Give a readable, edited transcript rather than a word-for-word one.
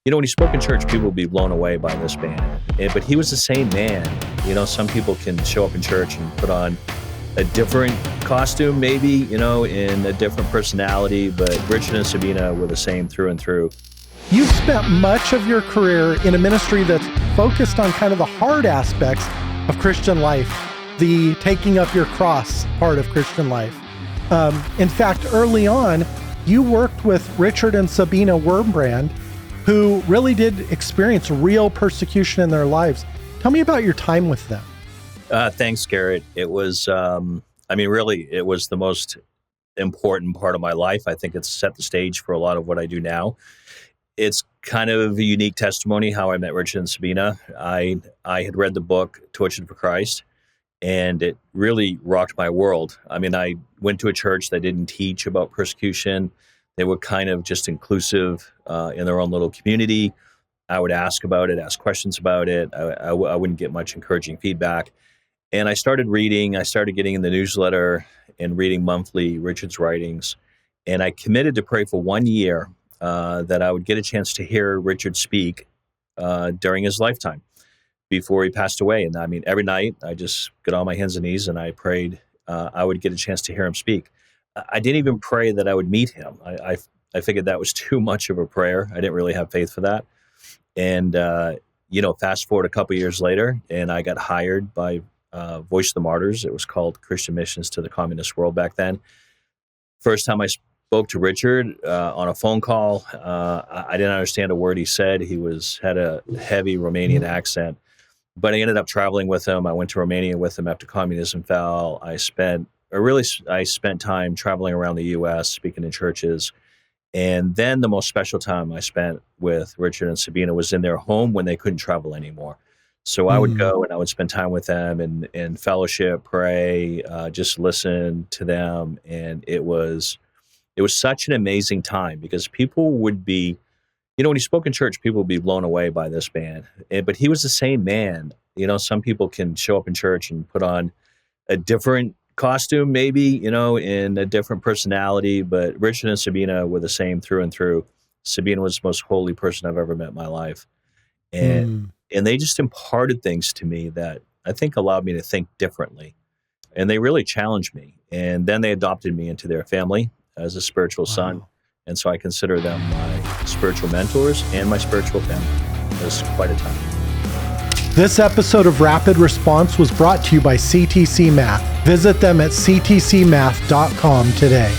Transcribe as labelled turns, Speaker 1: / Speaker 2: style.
Speaker 1: When he spoke in church, people would be blown away by this man. But he was the same man. Some people can show up in church and put on a different costume, maybe, in a different personality, but Richard and Sabina were the same through and through.
Speaker 2: You've spent much of your career in a ministry that's focused on kind of the hard aspects of Christian life, the taking up your cross part of Christian life. In fact, early on, you worked with Richard and Sabina Wurmbrand, who really did experience real persecution in their lives. Tell me about your time with them.
Speaker 1: Thanks, Garritt. It was, really, it was the most important part of my life. I think it's set the stage for a lot of what I do now. It's kind of a unique testimony how I met Richard and Sabina. I had read the book, Tortured for Christ, and it really rocked my world. I went to a church that didn't teach about persecution. They were kind of just inclusive in their own little community. I would ask about it, ask questions about it. I wouldn't get much encouraging feedback. And I started reading. I started getting in the newsletter and reading monthly Richard's writings. And I committed to pray for 1 year that I would get a chance to hear Richard speak during his lifetime before he passed away. And every night I just got on my hands and knees and I prayed I would get a chance to hear him speak. I didn't even pray that I would meet him. I figured that was too much of a prayer. I didn't really have faith for that. And, fast forward a couple years later, and I got hired by Voice of the Martyrs. It was called Christian Missions to the Communist World back then. First time I spoke to Richard on a phone call, I didn't understand a word he said. He had a heavy Romanian accent, but I ended up traveling with him. I went to Romania with him after communism fell. I spent time traveling around the U.S., speaking in churches. And then the most special time I spent with Richard and Sabina was in their home when they couldn't travel anymore. So I would go and I would spend time with them and fellowship, pray, just listen to them. And it was such an amazing time because people would be, when he spoke in church, people would be blown away by this man. But he was the same man. Some people can show up in church and put on a different costume, maybe, in a different personality, but Richard and Sabina were the same through and through. Sabina was the most holy person I've ever met in my life. And they just imparted things to me that I think allowed me to think differently. And they really challenged me. And then they adopted me into their family as a spiritual son. And so I consider them my spiritual mentors and my spiritual family. It was quite a time.
Speaker 2: This episode of Rapid Response was brought to you by CTC Math. Visit them at ctcmath.com today.